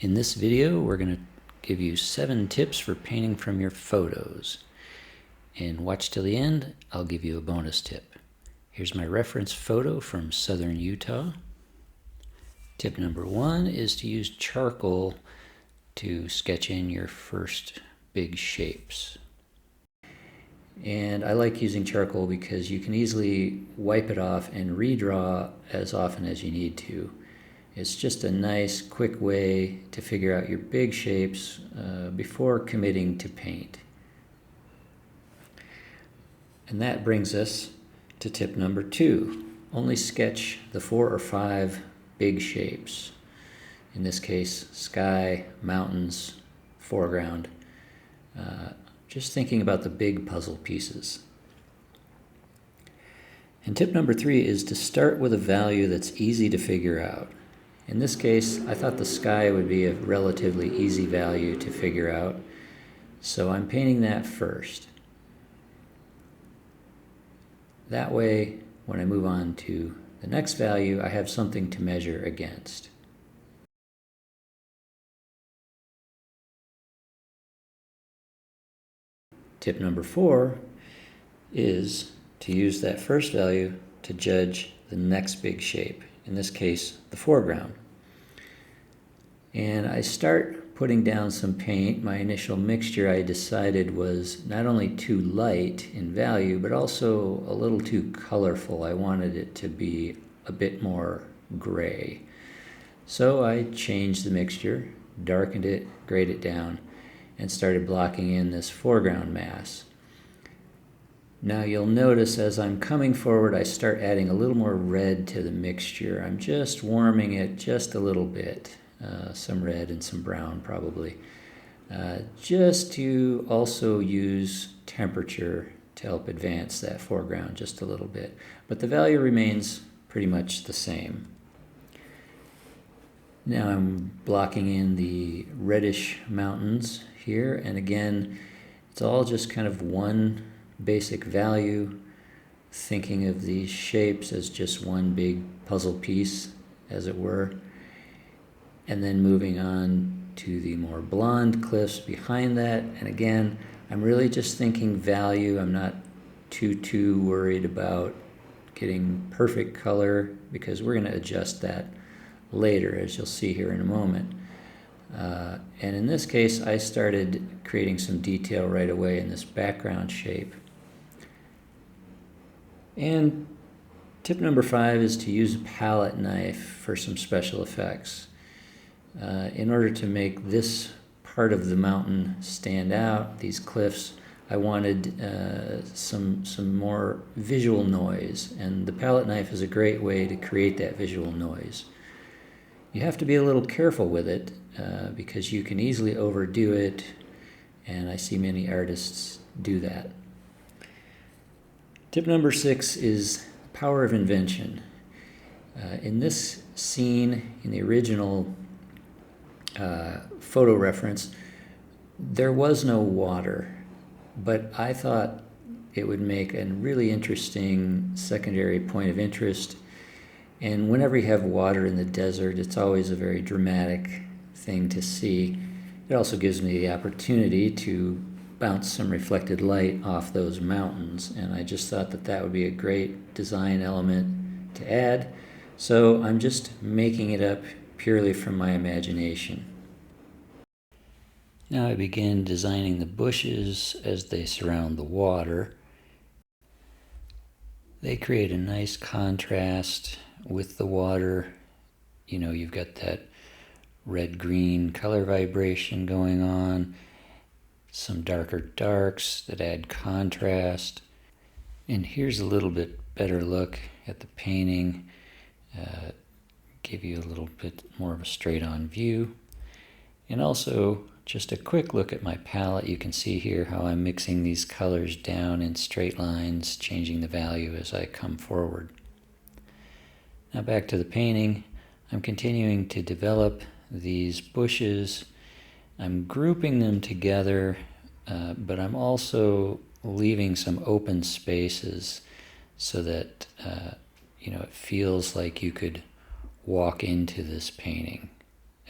In this video, we're going to give you 7 tips for painting from your photos. And watch till the end, I'll give you a bonus tip. Here's my reference photo from southern Utah. Tip number 1 is to use charcoal to sketch in your first big shapes. And I like using charcoal because you can easily wipe it off and redraw as often as you need to. It's just a nice, quick way to figure out your big shapes before committing to paint. And that brings us to tip number 2. Only sketch the 4 or 5 big shapes. In this case, sky, mountains, foreground. Just thinking about the big puzzle pieces. And tip number 3 is to start with a value that's easy to figure out. In this case, I thought the sky would be a relatively easy value to figure out, so I'm painting that first. That way, when I move on to the next value, I have something to measure against. Tip number 4 is to use that first value to judge the next big shape, in this case, the foreground. And I start putting down some paint. My initial mixture, I decided, was not only too light in value, but also a little too colorful. I wanted it to be a bit more gray. So I changed the mixture, darkened it, grayed it down, and started blocking in this foreground mass. Now you'll notice as I'm coming forward, I start adding a little more red to the mixture. I'm just warming it just a little bit, some red and some brown probably, just to also use temperature to help advance that foreground just a little bit. But the value remains pretty much the same. Now I'm blocking in the reddish mountains here, and again, it's all just kind of one basic value, thinking of these shapes as just one big puzzle piece, as it were, and then moving on to the more blonde cliffs behind that. And again, I'm really just thinking value. I'm not too worried about getting perfect color, because we're going to adjust that later, as you'll see here in a moment. And in this case, I started creating some detail right away in this background shape. And tip number 5 is to use a palette knife for some special effects. In order to make this part of the mountain stand out, these cliffs, I wanted some more visual noise, and the palette knife is a great way to create that visual noise. You have to be a little careful with it because you can easily overdo it, and I see many artists do that. Tip number 6 is the power of invention. In this scene, in the original photo reference, there was no water, but I thought it would make a really interesting secondary point of interest. And whenever you have water in the desert, it's always a very dramatic thing to see. It also gives me the opportunity to bounce some reflected light off those mountains, and I just thought that that would be a great design element to add. So I'm just making it up purely from my imagination. Now I begin designing the bushes as they surround the water. They create a nice contrast with the water. You know, you've got that red-green color vibration going on, some darker darks that add contrast. And here's a little bit better look at the painting, give you a little bit more of a straight-on view. And also just a quick look at my palette. You can see here how I'm mixing these colors down in straight lines, changing the value as I come forward. Now back to the painting. I'm continuing to develop these bushes. I'm grouping them together, but I'm also leaving some open spaces so that it feels like you could walk into this painting,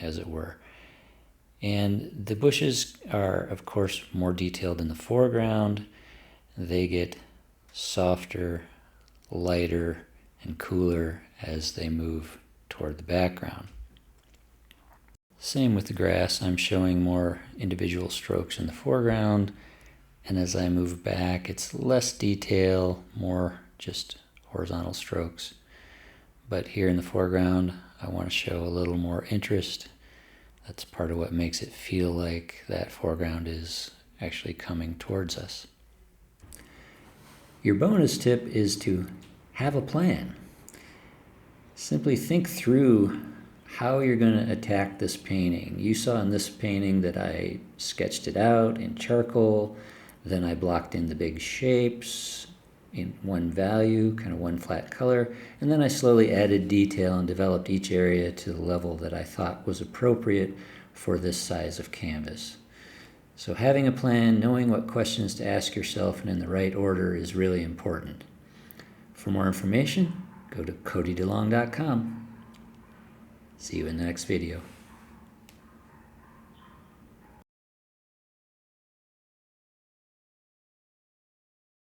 as it were. And the bushes are, of course, more detailed in the foreground. They get softer, lighter, and cooler as they move toward the background. Same with the grass. I'm showing more individual strokes in the foreground, and as I move back, it's less detail, more just horizontal strokes. But here in the foreground, I want to show a little more interest. That's part of what makes it feel like that foreground is actually coming towards us. Your bonus tip is to have a plan. Simply think through how you're going to attack this painting. You saw in this painting that I sketched it out in charcoal, then I blocked in the big shapes in one value, kind of one flat color, and then I slowly added detail and developed each area to the level that I thought was appropriate for this size of canvas. So having a plan, knowing what questions to ask yourself and in the right order is really important. For more information, go to CodyDeLong.com. See you in the next video.